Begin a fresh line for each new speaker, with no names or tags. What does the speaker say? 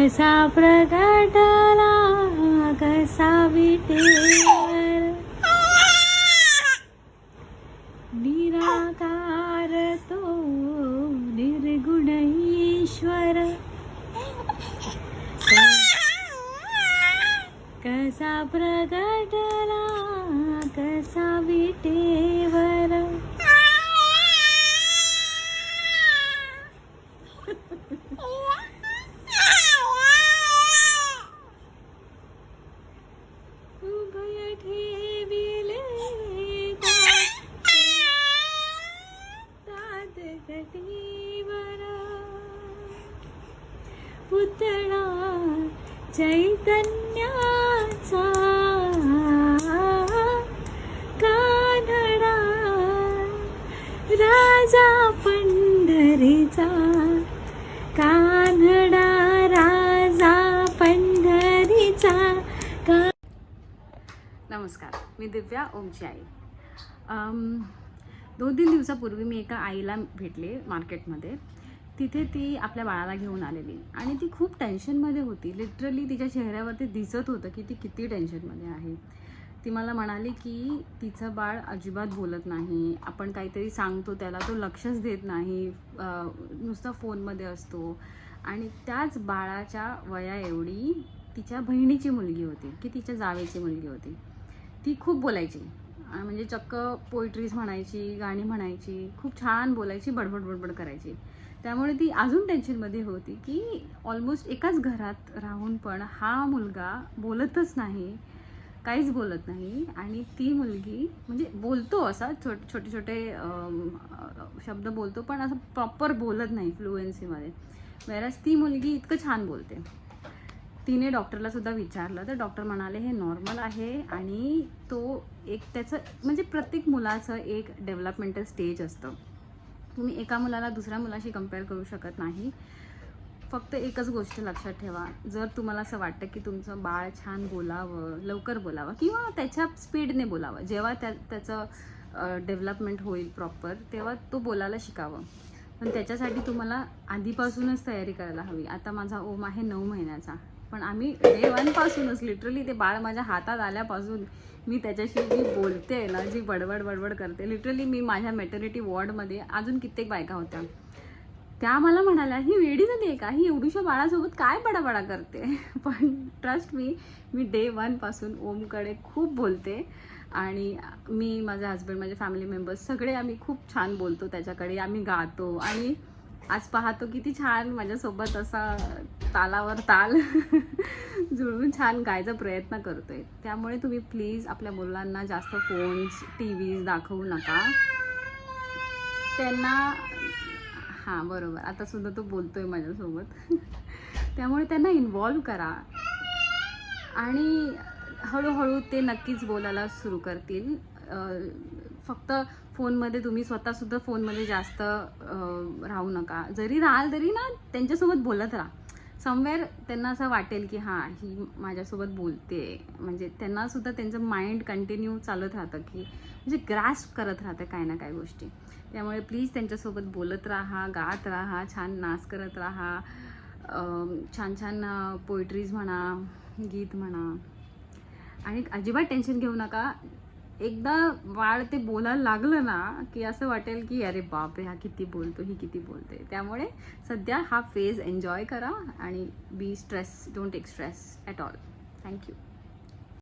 कसा प्रगटला कसा विटेवर निराकार तो निर्गुण ईश्वर कसा प्रगटला कसा विटेवर उभय ठेविले तात कटीवर पुतळा चैतन्याचा कानडा राजा पंढरीचा कानडा राजा पंढरीचा.
नमस्कार, मी दिव्या ओमची आई. 2-3 दिवसापूर्वी मी एका आईला भेटले मार्केटमध्ये. तिथे ती आपल्या बाळाला घेऊन आलेली आणि ती खूप टेन्शनमध्ये होती. लिटरली तिच्या चेहऱ्यावरती दिसत होतं की ती किती टेन्शनमध्ये आहे. ती मला म्हणाली की तिचं बाळ अजिबात बोलत नाही, आपण काहीतरी सांगतो त्याला तो लक्षच देत नाही, नुसता फोनमध्ये असतो. आणि त्याच बाळाच्या वया एवढी तिच्या बहिणीची मुलगी होती की तिच्या जावेची मुलगी होती. ती खूप बोलायची, म्हणजे चक्क पोएट्रीज म्हणायची, गाणी म्हणायची, खूप छान बोलायची, बडबड बडबड करायची. त्यामुळे ती अजून टेन्शनमध्ये होती की ऑलमोस्ट एकाच घरात राहून पण हा मुलगा बोलतच नाही, काहीच बोलत नाही. आणि ती मुलगी म्हणजे बोलतो, असा छोटे छोटे शब्द बोलतो, पण असं प्रॉपर बोलत नाही फ्लुएन्सीमध्ये. वेरॅज ती मुलगी इतकं छान बोलते. तिने डॉक्टरला सुद्धा विचारलं तर डॉक्टर म्हणाले हे नॉर्मल आहे आणि तो एक त्याचं म्हणजे प्रत्येक मुलाचं एक डेव्हलपमेंटल स्टेज असतं. तुम्ही एका मुलाला दुसऱ्या मुलाशी कंपेअर करू शकत नाही. फक्त एकच गोष्ट लक्षात ठेवा, जर तुम्हाला असं वाटतं की तुमचं बाळ छान बोलावं, लवकर बोलावं किंवा त्याच्या स्पीडने बोलावं, जेव्हा त्याचं डेव्हलपमेंट होईल प्रॉपर तेव्हा तो बोलायला शिकावं. पण त्याच्यासाठी तुम्हाला आधीपासूनच तयारी करायला हवी. आता माझा ओम आहे 9 महिन्याचा, पण आम्ही डे 1 पासूनच लिटरली ते बाळ माझ्या हातात आल्यापासून मी त्याच्याशी जी बोलते ना, जी बडबड बडबड करते, लिटरली मी माझ्या मॅटर्निटी वॉर्डमध्ये अजून कित्येक बायका होत्या, त्या मला म्हणाल्या ही वेडी झाली आहे का, ही एवढीशा बाळासोबत काय बडाबडा करते. पण ट्रस्ट मी डे 1 पासून ओमकडे खूप बोलते आणि मी, माझे हस्बंड, माझे फॅमिली मेंबर्स सगळे आम्ही खूप छान बोलतो त्याच्याकडे. आम्ही गातो आणि आज पाहतो किती छान माझ्यासोबत असा तालावर ताल जुळवून छान गायचा प्रयत्न करतोय. त्यामुळे तुम्ही प्लीज आपल्या मुलांना जास्त फोन्स, टीव्हीज दाखवू नका. त्यांना हां बरोबर, आता सुद्धा तो बोलतोय माझ्यासोबत. त्यामुळे त्यांना इन्व्हॉल्व करा आणि हळूहळू ते नक्कीच बोलायला सुरू करतील. फक्त फोनमध्ये तुम्ही स्वतःसुद्धा फोनमध्ये जास्त राहू नका. जरी राहाल तरी ना त्यांच्यासोबत बोलत राहा. समवेअर त्यांना असं वाटेल की हां ही माझ्यासोबत बोलते, म्हणजे त्यांनासुद्धा त्यांचं माइंड कंटिन्यू चालत राहतं की म्हणजे ग्रास्प करत राहतं काय ना काय गोष्टी. त्यामुळे प्लीज त्यांच्यासोबत बोलत राहा, गात राहा, छान नाच करत राहा, छान छान पोएट्रीज म्हणा, गीत म्हणा. आणि अजिबात टेन्शन घेऊ नका. एकदा बाळ ते बोलायला लागलं ना की असं वाटेल की अरे बापरे हा किती बोलतो, ही किती बोलते. त्यामुळे सध्या हा फेज एन्जॉय करा आणि be stress, don't take stress at all. Thank you.